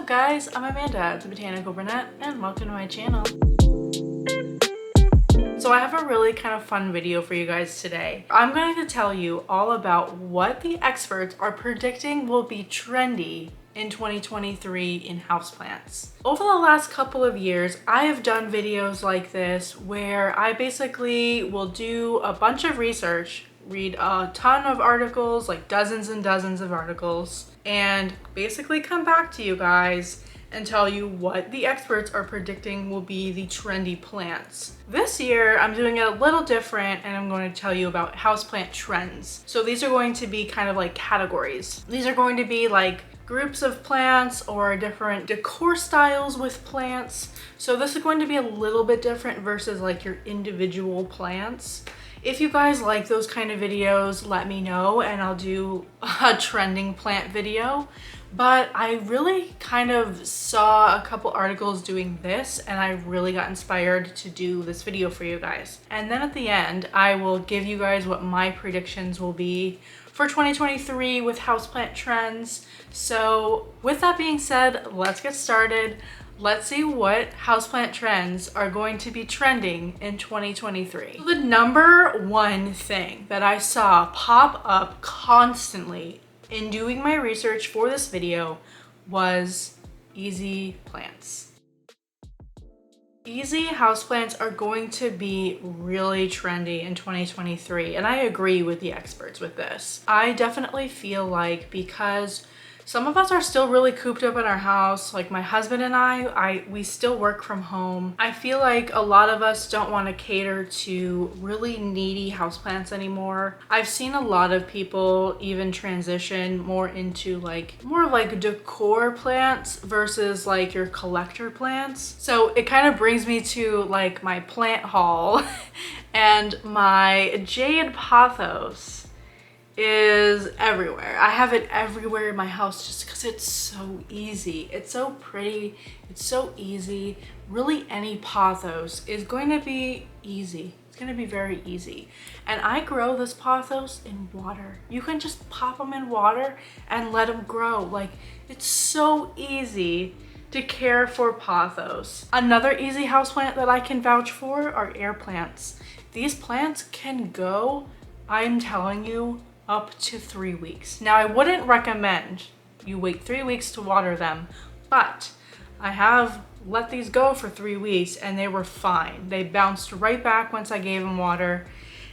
up guys, I'm Amanda, the Botanical Brunette, and welcome to my channel. So I have a really kind of fun video for you guys today. I'm going to tell you all about what the experts are predicting will be trendy in 2023 in houseplants. Over the last couple of years, I have done videos like this where I basically will do a bunch of research, read a ton of articles, like dozens and dozens of articles, and basically come back to you guys and tell you what the experts are predicting will be the trendy plants. This year, I'm doing it a little different and I'm going to tell you about houseplant trends. So these are going to be kind of like categories. These are going to be like groups of plants or different decor styles with plants. So this is going to be a little bit different versus like your individual plants. If you guys like those kind of videos, let me know and I'll do a trending plant video. But I really kind of saw a couple articles doing this and I really got inspired to do this video for you guys. And then at the end, I will give you guys what my predictions will be for 2023 with houseplant trends. So with that being said, let's get started. Let's see what houseplant trends are going to be trending in 2023. So the number one thing that I saw pop up constantly in doing my research for this video was easy plants. Easy houseplants are going to be really trendy in 2023, and I agree with the experts with this. I definitely feel like because some of us are still really cooped up in our house, like my husband and we still work from home. I feel like a lot of us don't want to cater to really needy houseplants anymore. I've seen a lot of people even transition more into more like decor plants versus like your collector plants. So it kind of brings me to like my plant haul and my jade pothos is everywhere. I have it everywhere in my house just because it's so easy. It's so pretty. It's so easy. Really, any pothos is going to be easy. It's going to be very easy. And I grow this pothos in water. You can just pop them in water and let them grow. Like, it's so easy to care for pothos. Another easy houseplant that I can vouch for are air plants. These plants can go, I'm telling you, up to 3 weeks. Now, I wouldn't recommend you wait 3 weeks to water them, but I have let these go for 3 weeks and they were fine. They bounced right back once I gave them water.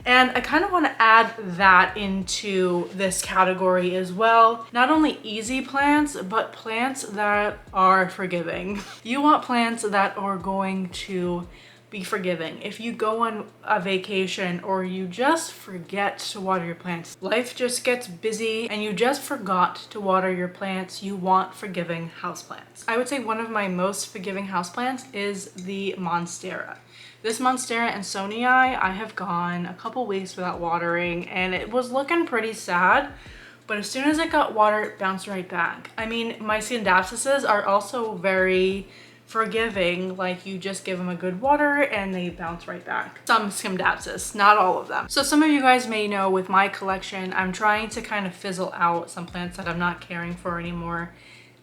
And I kind of want to add that into this category as well. Not only easy plants, but plants that are forgiving. You want plants that are going to be forgiving. If you go on a vacation or you just forget to water your plants, life just gets busy and you just forgot to water your plants, you want forgiving houseplants. I would say one of my most forgiving houseplants is the Monstera. This Monstera Ansonii, I have gone a couple weeks without watering and it was looking pretty sad, but as soon as it got water, it bounced right back. I mean, my Scindapsuses are also very forgiving, like you just give them a good water and they bounce right back. Some Scindapsus, not all of them. So some of you guys may know with my collection, I'm trying to kind of fizzle out some plants that I'm not caring for anymore.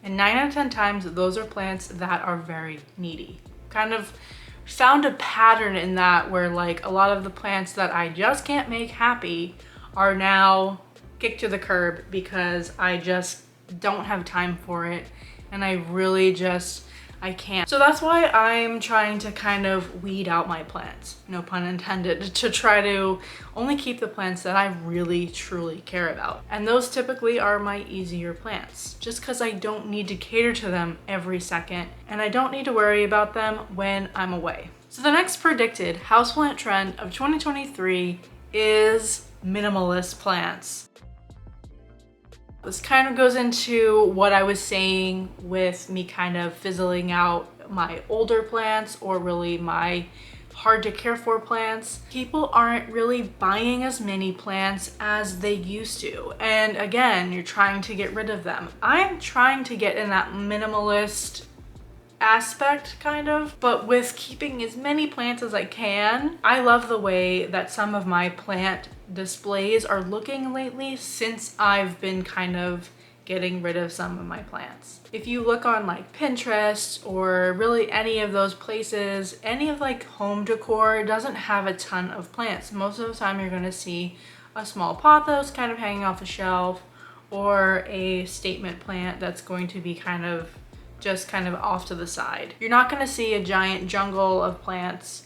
And 9 out of 10 times, those are plants that are very needy. Kind of found a pattern in that where like a lot of the plants that I just can't make happy are now kicked to the curb because I just don't have time for it. And I really just, I can't. So that's why I'm trying to kind of weed out my plants, no pun intended, to try to only keep the plants that I really truly care about. And those typically are my easier plants, just because I don't need to cater to them every second and I don't need to worry about them when I'm away. So the next predicted houseplant trend of 2023 is minimalist plants. This kind of goes into what I was saying with me kind of fizzling out my older plants or really my hard to care for plants. People aren't really buying as many plants as they used to. And again, you're trying to get rid of them. I'm trying to get in that minimalist aspect kind of, but with keeping as many plants as I can. I love the way that some of my plant displays are looking lately since I've been kind of getting rid of some of my plants. If you look on like Pinterest or really any of those places, any of like home decor doesn't have a ton of plants. Most of the time you're going to see a small pothos kind of hanging off a shelf, or a statement plant that's going to be kind of off to the side. You're not going to see a giant jungle of plants,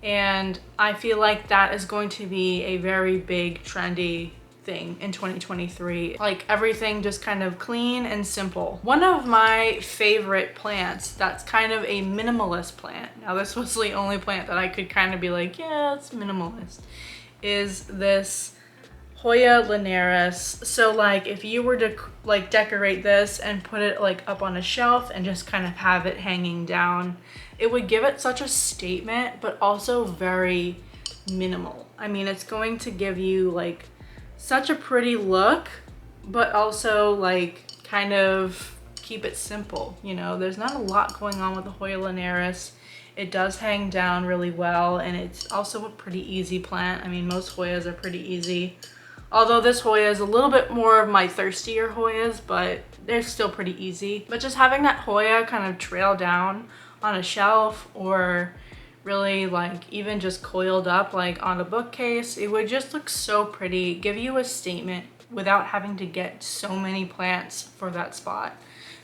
and I feel like that is going to be a very big trendy thing in 2023. Like everything just kind of clean and simple. One of my favorite plants that's kind of a minimalist plant, now this was the only plant that I could kind of be like, yeah, it's minimalist, is this Hoya linearis. So like if you were to like decorate this and put it like up on a shelf and just kind of have it hanging down, it would give it such a statement, but also very minimal. I mean, it's going to give you like such a pretty look, but also like kind of keep it simple. You know, there's not a lot going on with the Hoya linearis. It does hang down really well, and it's also a pretty easy plant. I mean, most Hoyas are pretty easy. Although this Hoya is a little bit more of my thirstier Hoyas, but they're still pretty easy. But just having that Hoya kind of trail down on a shelf, or really like even just coiled up like on a bookcase, it would just look so pretty, give you a statement without having to get so many plants for that spot.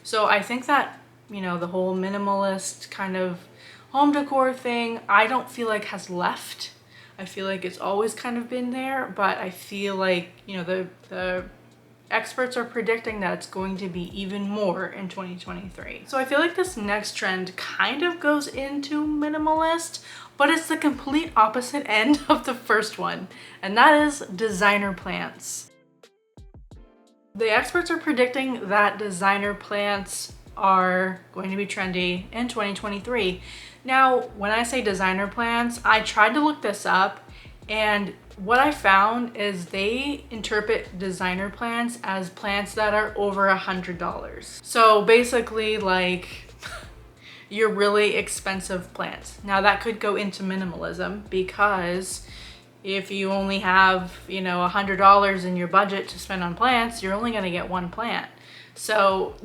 So I think that, you know, the whole minimalist kind of home decor thing, I don't feel like has left. I feel like it's always kind of been there, but I feel like, you know, the experts are predicting that it's going to be even more in 2023. So I feel like this next trend kind of goes into minimalist, but it's the complete opposite end of the first one, and that is designer plants. The experts are predicting that designer plants are going to be trendy in 2023. Now, when I say designer plants, I tried to look this up, and what I found is they interpret designer plants as plants that are over $100. So basically like your really expensive plants. Now that could go into minimalism, because if you only have, you know, $100 in your budget to spend on plants, you're only gonna get one plant. So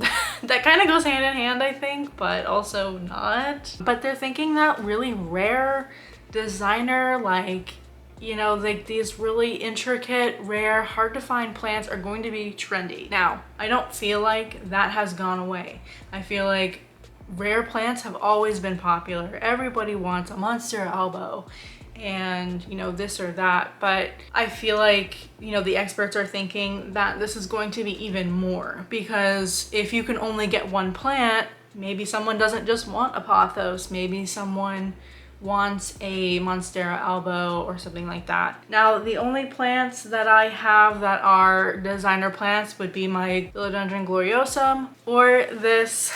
that kind of goes hand in hand, I think, but also not. But they're thinking that really rare designer, like, you know, like these really intricate, rare, hard to find plants are going to be trendy. Now, I don't feel like that has gone away. I feel like rare plants have always been popular. Everybody wants a monster elbow and, you know, this or that. But I feel like, you know, the experts are thinking that this is going to be even more, because if you can only get one plant, maybe someone doesn't just want a pothos, maybe someone wants a monstera elbow or something like that. Now, the only plants that I have that are designer plants would be my Philodendron gloriosum or this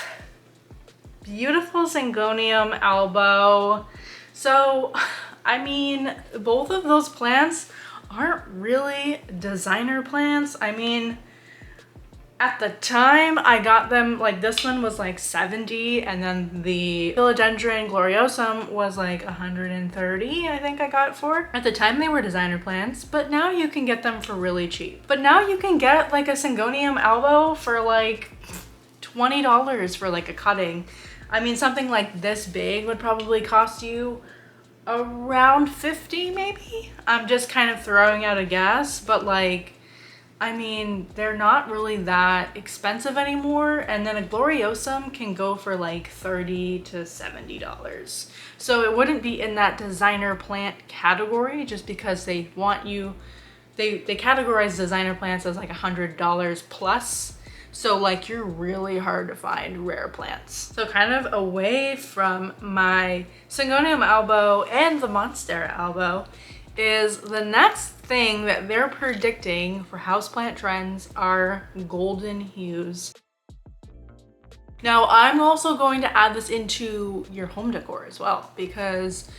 beautiful Syngonium elbow. So, I mean, both of those plants aren't really designer plants. I mean, at the time I got them, like this one was like 70, and then the Philodendron gloriosum was like 130, I think I got it for. At the time they were designer plants, but now you can get them for really cheap. But now you can get like a Syngonium elbow for like $20 for like a cutting. I mean, something like this big would probably cost you around 50 maybe. I'm just kind of throwing out a guess, but like, I mean, they're not really that expensive anymore, and then a gloriosum can go for like $30 to $70. So it wouldn't be in that designer plant category, just because they want you, they categorize designer plants as like $100 plus. So like you're really hard to find rare plants. So kind of away from my Syngonium elbow and the monstera elbow is the next thing that they're predicting for houseplant trends are golden hues. Now, I'm also going to add this into your home decor as well, because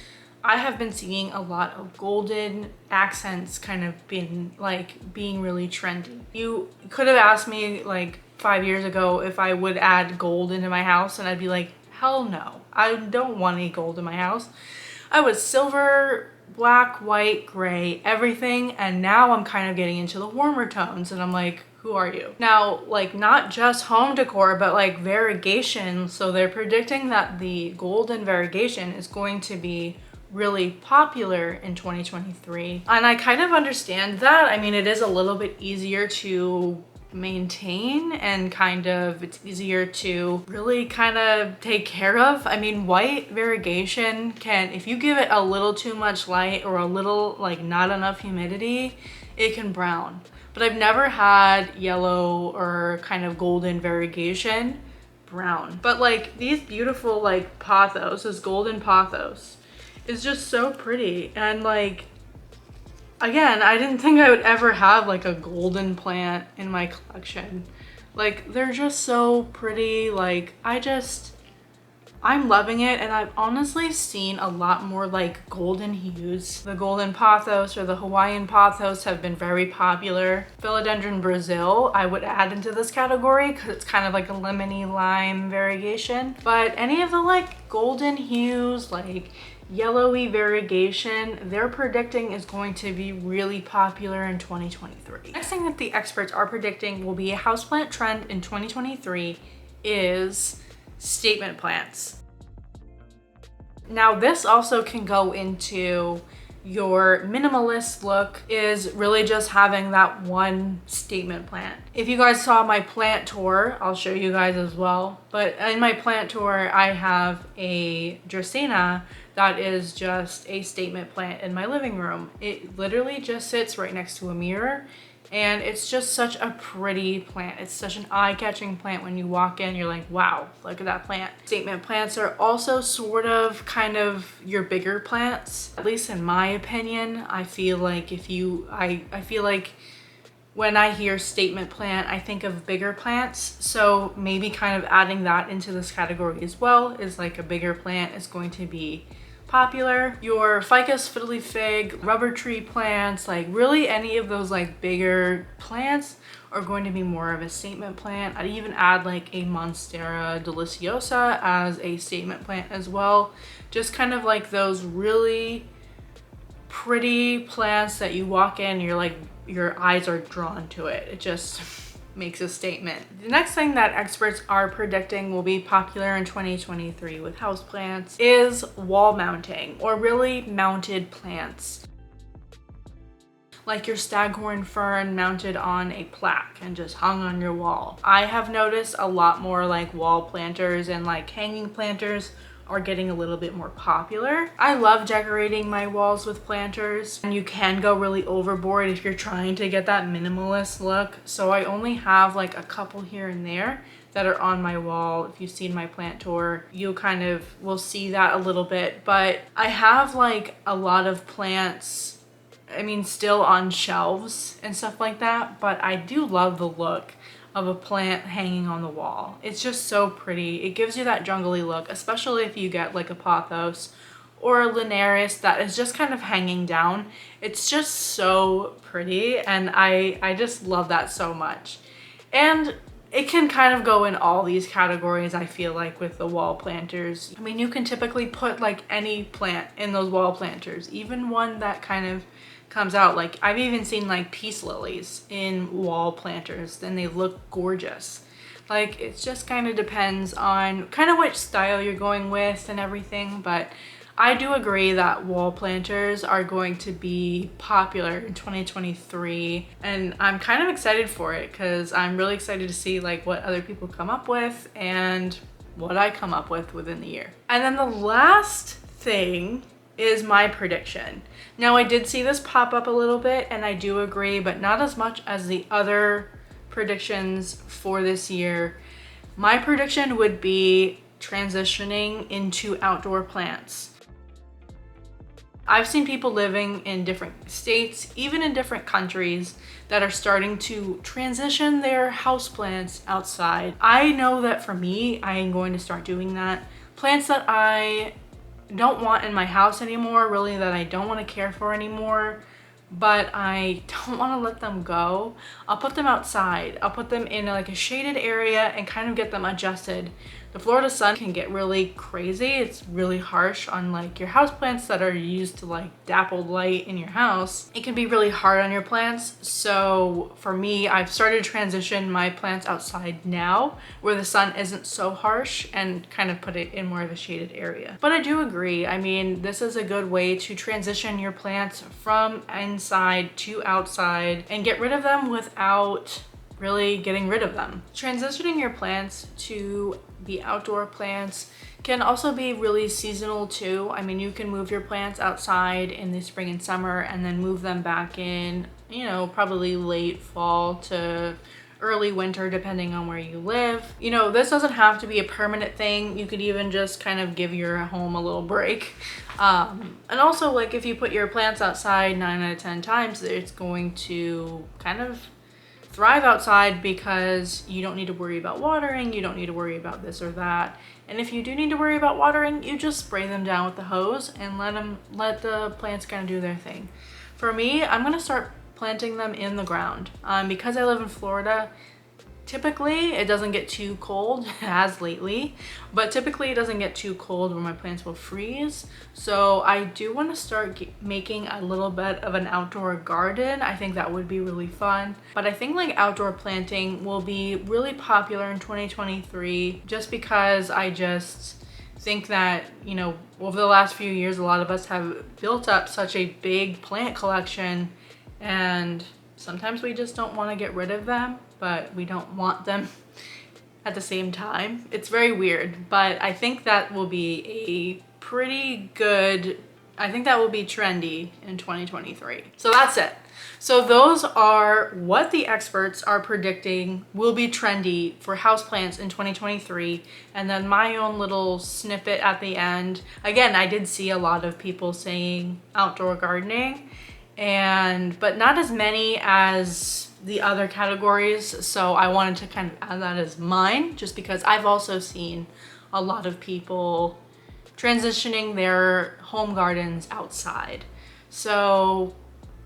I have been seeing a lot of golden accents kind of being really trendy. You could have asked me like 5 years ago if I would add gold into my house, and I'd be like, hell no, I don't want any gold in my house. I was silver, black, white, gray, everything, and now I'm kind of getting into the warmer tones, and I'm like, who are you? Now, like not just home decor, but like variegation. So they're predicting that the golden variegation is going to be really popular in 2023. And I kind of understand that. I mean, it is a little bit easier to maintain and kind of it's easier to really kind of take care of. I mean, white variegation can, if you give it a little too much light or a little like not enough humidity, it can brown. But I've never had yellow or kind of golden variegation brown. But like these beautiful like pothos, this golden pothos is just so pretty. And like, again, I didn't think I would ever have like a golden plant in my collection. Like they're just so pretty. Like I'm loving it, and I've honestly seen a lot more like golden hues. The golden pothos or the Hawaiian pothos have been very popular. Philodendron Brazil I would add into this category because it's kind of like a lemony lime variegation. But any of the like golden hues, like yellowy variegation, they're predicting is going to be really popular in 2023. Next thing that the experts are predicting will be a houseplant trend in 2023 is statement plants. Now this also can go into your minimalist look, is really just having that one statement plant. If you guys saw my plant tour, I'll show you guys as well. But in my plant tour, I have a Dracaena that is just a statement plant in my living room. It literally just sits right next to a mirror, and it's just such a pretty plant. It's such an eye-catching plant. When you walk in, you're like, wow, look at that plant. Statement plants are also sort of kind of your bigger plants. At least in my opinion, I feel like I feel like when I hear statement plant, I think of bigger plants. So maybe kind of adding that into this category as well, is like a bigger plant is going to be popular. Your ficus, fiddly fig, rubber tree plants, like really any of those like bigger plants are going to be more of a statement plant. I'd even add like a Monstera deliciosa as a statement plant as well. Just kind of like those really pretty plants that you walk in, you're like, your eyes are drawn to it. It just makes a statement. The next thing that experts are predicting will be popular in 2023 with houseplants is wall mounting, or really mounted plants. Like your staghorn fern mounted on a plaque and just hung on your wall. I have noticed a lot more like wall planters and like hanging planters are getting a little bit more popular. I love decorating my walls with planters, and you can go really overboard if you're trying to get that minimalist look. So I only have like a couple here and there that are on my wall. If you've seen my plant tour, you kind of will see that a little bit. But I have like a lot of plants, I mean, still on shelves and stuff like that, but I do love the look of a plant hanging on the wall. It's just so pretty. It gives you that jungly look, especially if you get like a pothos or a linares that is just kind of hanging down. It's just so pretty, and I just love that so much. And it can kind of go in all these categories, I feel like, with the wall planters. I mean, you can typically put like any plant in those wall planters, even one that kind of comes out. Like I've even seen like peace lilies in wall planters, and they look gorgeous. Like it just kind of depends on kind of which style you're going with and everything, but I do agree that wall planters are going to be popular in 2023, and I'm kind of excited for it because I'm really excited to see like what other people come up with and what I come up with within the year. And then the last thing is my prediction. Now I did see this pop up a little bit, and I do agree, but not as much as the other predictions for this year. My prediction would be transitioning into outdoor plants. I've seen people living in different states, even in different countries, that are starting to transition their houseplants outside. I know that for me, I am going to start doing that. Plants that I don't want in my house anymore, really, that I don't want to care for anymore, but I don't want to let them go. I'll put them outside. I'll put them in like a shaded area and kind of get them adjusted The Florida sun can get really crazy. It's really harsh on like your houseplants that are used to like dappled light in your house. It can be really hard on your plants. So for me, I've started to transition my plants outside now where the sun isn't so harsh and kind of put it in more of a shaded area. But I do agree. I mean, this is a good way to transition your plants from inside to outside and get rid of them without really getting rid of them. Transitioning your plants to the outdoor plants can also be really seasonal too. I mean, you can move your plants outside in the spring and summer and then move them back in, you know, probably late fall to early winter depending on where you live. You know, this doesn't have to be a permanent thing. You could even just kind of give your home a little break. And also, like, if you put your plants outside 9 out of 10 times, it's going to kind of thrive outside because you don't need to worry about watering, you don't need to worry about this or that. And if you do need to worry about watering, you just spray them down with the hose and let the plants kind of do their thing. For me, I'm gonna start planting them in the ground. Because I live in Florida, typically it doesn't get too cold, as lately, but typically it doesn't get too cold where my plants will freeze. So I do want to start making a little bit of an outdoor garden. I think that would be really fun. But I think like outdoor planting will be really popular in 2023 just because I just think that, you know, over the last few years, a lot of us have built up such a big plant collection and sometimes we just don't want to get rid of them, but we don't want them at the same time. It's very weird, but I think that will be a pretty good, I think that will be trendy in 2023. So that's it. So those are what the experts are predicting will be trendy for houseplants in 2023. And then my own little snippet at the end. Again, I did see a lot of people saying outdoor gardening, but not as many as the other categories. So I wanted to kind of add that as mine, just because I've also seen a lot of people transitioning their home gardens outside. So,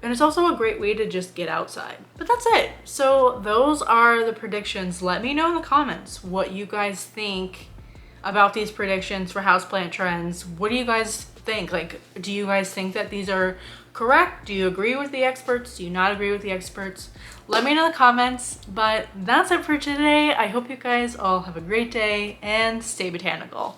and it's also a great way to just get outside. But that's it. So those are the predictions. Let me know in the comments what you guys think about these predictions for houseplant trends. What do you guys think? Like, do you guys think that these are correct? Do you agree with the experts? Do you not agree with the experts? Let me know in the comments. But that's it for today. I hope you guys all have a great day and stay botanical.